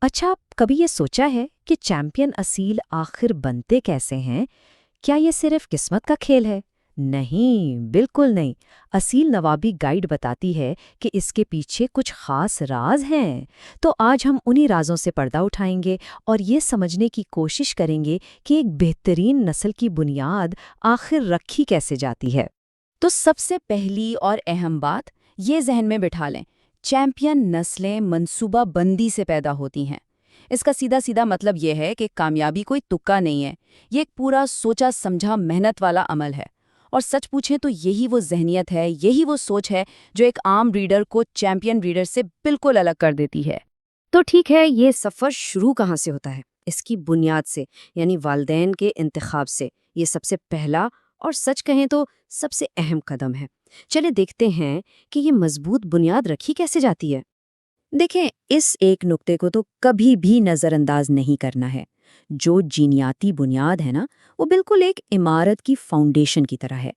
अच्छा, कभी ये सोचा है कि चैंपियन असील आखिर बनते कैसे हैं? क्या ये सिर्फ किस्मत का खेल है? नहीं, बिल्कुल नहीं। असील नवाबी गाइड बताती है कि इसके पीछे कुछ खास राज हैं। तो आज हम उन्हीं राजों से पर्दा उठाएंगे और ये समझने की कोशिश करेंगे कि एक बेहतरीन नस्ल की बुनियाद आखिर रखी कैसे जाती है। तो सबसे पहली और अहम बात ये जहन में बिठा लें, चैंपियन नस्लें मंसूबा बंदी से पैदा होती हैं। इसका सीधा सीधा मतलब ये है कि कामयाबी कोई तुक्का नहीं है, ये एक पूरा सोचा समझा मेहनत वाला अमल है। और सच पूछें तो यही वो जहनियत है, यही वो सोच है जो एक आम ब्रीडर को चैंपियन ब्रीडर से बिल्कुल अलग कर देती है। तो ठीक है, ये सफ़र शुरू कहाँ से होता है? इसकी बुनियाद से, यानी वालिदैन के इंतखाब से। ये सबसे पहला और सच कहें तो सबसे अहम कदम है। चले देखते हैं कि ये मजबूत बुनियाद रखी कैसे जाती है। देखें, इस एक नुक्ते को तो कभी भी नज़रअंदाज नहीं करना है। जो जीनियाती बुनियाद है ना, वो बिल्कुल एक इमारत की फाउंडेशन की तरह है।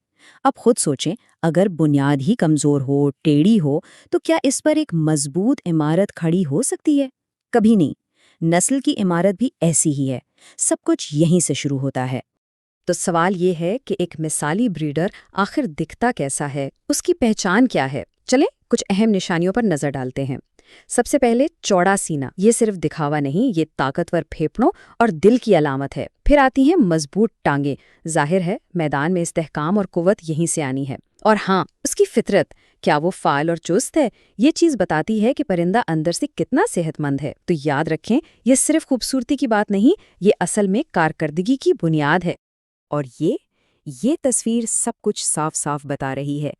अब खुद सोचें, अगर बुनियाद ही कमज़ोर हो, टेढ़ी हो, तो क्या इस पर एक मजबूत इमारत खड़ी हो सकती है? कभी नहीं। नस्ल की इमारत भी ऐसी ही है। सब कुछ यहीं से शुरू होता है। तो सवाल ये है कि एक मिसाली ब्रीडर आखिर दिखता कैसा है, उसकी पहचान क्या है? चलें कुछ अहम निशानियों पर नजर डालते हैं। सबसे पहले चौड़ा सीना, ये सिर्फ दिखावा नहीं, ये ताकतवर फेफड़ों और दिल की अलामत है। फिर आती हैं मजबूत टांगें, जाहिर है मैदान में इस्तेहकाम और कुव्वत यहीं से आनी है। और हाँ, उसकी फितरत, क्या वो फाल और चुस्त है? ये चीज बताती है कि परिंदा अंदर से कितना सेहतमंद है। तो याद रखें, ये सिर्फ खूबसूरती की बात नहीं, ये असल में कारकर्दगी की बुनियाद है। और ये तस्वीर सब कुछ साफ साफ बता रही है।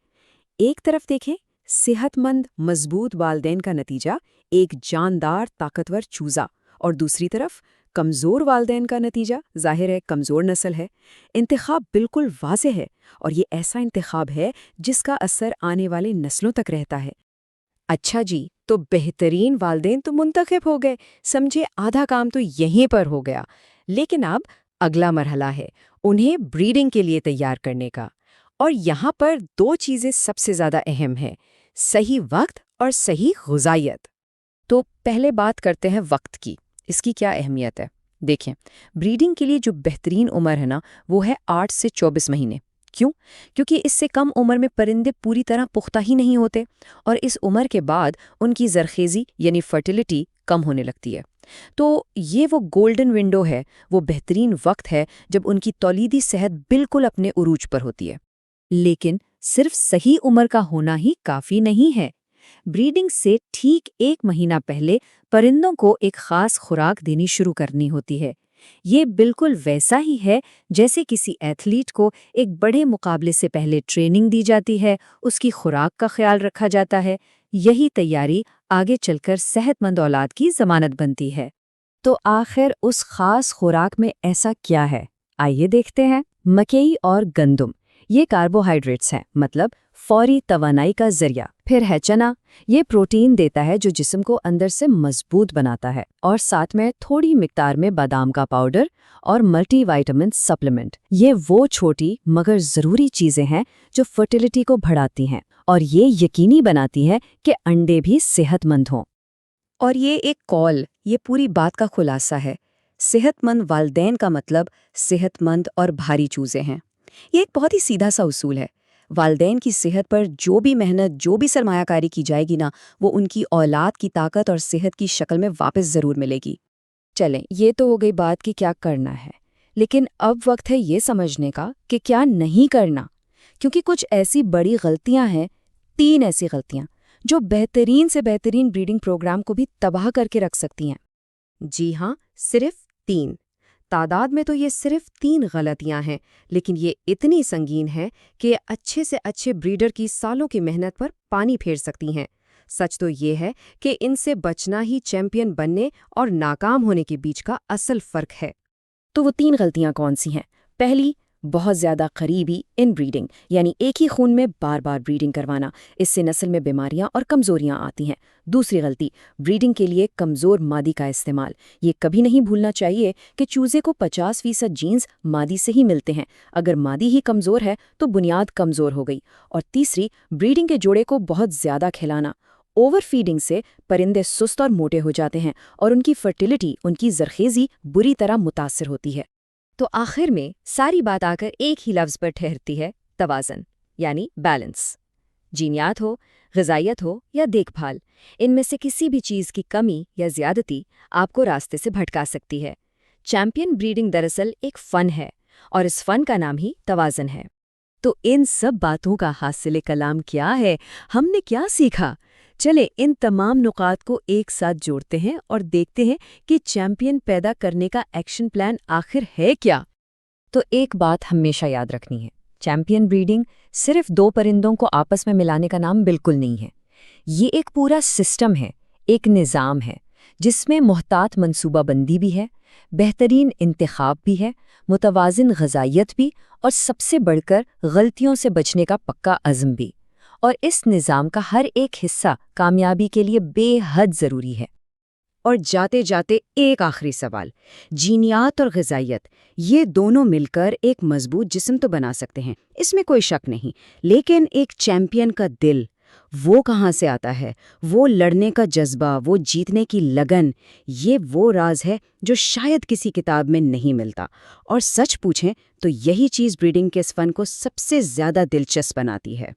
एक तरफ देखें, सेहतमंद मजबूत वालिदैन का नतीजा, एक जानदार ताकतवर चूजा, और दूसरी तरफ कमज़ोर वालिदैन का नतीजा, जाहिर है कमज़ोर नस्ल है। इंतखाब बिल्कुल वाज़ेह है, और ये ऐसा इंतखाब है जिसका असर आने वाले नस्लों तक रहता है। अच्छा जी, तो बेहतरीन वालिदैन तो मुंतखब हो गए, समझे आधा काम तो यहीं पर हो गया। लेकिन अब अगला मरहला है उन्हें ब्रीडिंग के लिए तैयार करने का। और यहाँ पर दो चीज़ें सबसे ज़्यादा अहम हैं, सही वक्त और सही ग़िज़ाइयत। तो पहले बात करते हैं वक्त की। इसकी क्या अहमियत है? देखें, ब्रीडिंग के लिए जो बेहतरीन उम्र है ना, वो है 8 से 24 महीने। क्यों? क्योंकि इससे कम उम्र में परिंदे पूरी तरह पुख्ता ही नहीं होते, और इस उम्र के बाद उनकी ज़रखेज़ी यानी फर्टिलिटी कम होने लगती है। तो ये वो गोल्डन विंडो है, वो बेहतरीन वक्त है जब उनकी तौलीदी सेहत बिल्कुल अपने उरूज पर होती है। लेकिन सिर्फ सही उम्र का होना ही काफ़ी नहीं है। ब्रीडिंग से ठीक 1 महीना पहले परिंदों को एक खास खुराक देनी शुरू करनी होती है। ये बिल्कुल वैसा ही है जैसे किसी एथलीट को एक बड़े मुकाबले से पहले ट्रेनिंग दी जाती है, उसकी खुराक का ख्याल रखा जाता है। यही तैयारी आगे चलकर सेहतमंद औलाद की जमानत बनती है। तो आखिर उस खास खुराक में ऐसा क्या है? आइए देखते हैं। मकई और गंदम, ये कार्बोहाइड्रेट्स हैं, मतलब फौरी तवानाई का जरिया। फिर है चना, ये प्रोटीन देता है जो जिस्म को अंदर से मजबूत बनाता है। और साथ में थोड़ी मिकदार में बादाम का पाउडर और मल्टीविटामिन सप्लीमेंट। ये वो छोटी मगर ज़रूरी चीज़ें हैं जो फर्टिलिटी को बढ़ाती हैं और ये यकीनी बनाती है कि अंडे भी सेहतमंद हों। और ये एक कॉल, ये पूरी बात का खुलासा है। सेहतमंद वालिदैन का मतलब सेहतमंद और भारी चूज़े हैं। ये एक बहुत ही सीधा सा उसूल है। वालिदैन की सेहत पर जो भी मेहनत, जो भी सरमायाकारी की जाएगी ना, वो उनकी औलाद की ताकत और सेहत की शक्ल में वापस ज़रूर मिलेगी। चलें, ये तो हो गई बात कि क्या करना है, लेकिन अब वक्त है ये समझने का कि क्या नहीं करना। क्योंकि कुछ ऐसी बड़ी गलतियां हैं, 3 ऐसी गलतियां जो बेहतरीन से बेहतरीन ब्रीडिंग प्रोग्राम को भी तबाह करके रख सकती हैं। जी हाँ, सिर्फ 3। तादाद में तो ये सिर्फ 3 गलतियां हैं, लेकिन ये इतनी संगीन है कि ये अच्छे से अच्छे ब्रीडर की सालों की मेहनत पर पानी फेर सकती हैं। सच तो ये है कि इनसे बचना ही चैंपियन बनने और नाकाम होने के बीच का असल फर्क है। तो वो 3 गलतियां कौन सी हैं? पहली, बहुत ज़्यादा करीबी इन ब्रीडिंग, यानी एक ही खून में बार बार ब्रीडिंग करवाना। इससे नस्ल में बीमारियां और कमज़ोरियां आती हैं। दूसरी गलती, ब्रीडिंग के लिए कमज़ोर मादी का इस्तेमाल। ये कभी नहीं भूलना चाहिए कि चूज़े को 50% जीन्स मादी से ही मिलते हैं। अगर मादी ही कमज़ोर है तो बुनियाद कमज़ोर हो गई। और तीसरी, ब्रीडिंग के जोड़े को बहुत ज़्यादा खिलाना। اوور فیڈنگ سے پرندے سست اور موٹے ہو جاتے ہیں اور ان کی فرٹیلٹی، ان کی زرخیزی بری طرح متاثر ہوتی ہے۔ تو آخر میں ساری بات آ کر ایک ہی لفظ پر ٹھہرتی ہے، توازن، یعنی بیلنس۔ جینیات ہو، غذائیت ہو یا دیکھ بھال، ان میں سے کسی بھی چیز کی کمی یا زیادتی آپ کو راستے سے بھٹکا سکتی ہے۔ چیمپئن بریڈنگ دراصل ایک فن ہے، اور اس فن کا نام ہی توازن ہے۔ تو ان سب باتوں کا حاصل کلام کیا ہے؟ ہم نے کیا سیکھا؟ چلے ان تمام نقاط کو ایک ساتھ جوڑتے ہیں اور دیکھتے ہیں کہ چیمپئن پیدا کرنے کا ایکشن پلان آخر ہے کیا؟ تو ایک بات ہمیشہ یاد رکھنی ہے، چیمپئن بریڈنگ صرف دو پرندوں کو آپس میں ملانے کا نام بالکل نہیں ہے۔ یہ ایک پورا سسٹم ہے، ایک نظام ہے، جس میں محتاط منصوبہ بندی بھی ہے، بہترین انتخاب بھی ہے، متوازن غذائیت بھی، اور سب سے بڑھ کر غلطیوں سے بچنے کا پکا عزم بھی۔ اور اس نظام کا ہر ایک حصہ کامیابی کے لیے بے حد ضروری ہے۔ اور جاتے جاتے ایک آخری سوال، جینیات اور غذائیت، یہ دونوں مل کر ایک مضبوط جسم تو بنا سکتے ہیں، اس میں کوئی شک نہیں، لیکن ایک چیمپئن کا دل، وہ کہاں سے آتا ہے؟ وہ لڑنے کا جذبہ، وہ جیتنے کی لگن، یہ وہ راز ہے جو شاید کسی کتاب میں نہیں ملتا۔ اور سچ پوچھیں تو یہی چیز بریڈنگ کے اس فن کو سب سے زیادہ دلچسپ بناتی ہے۔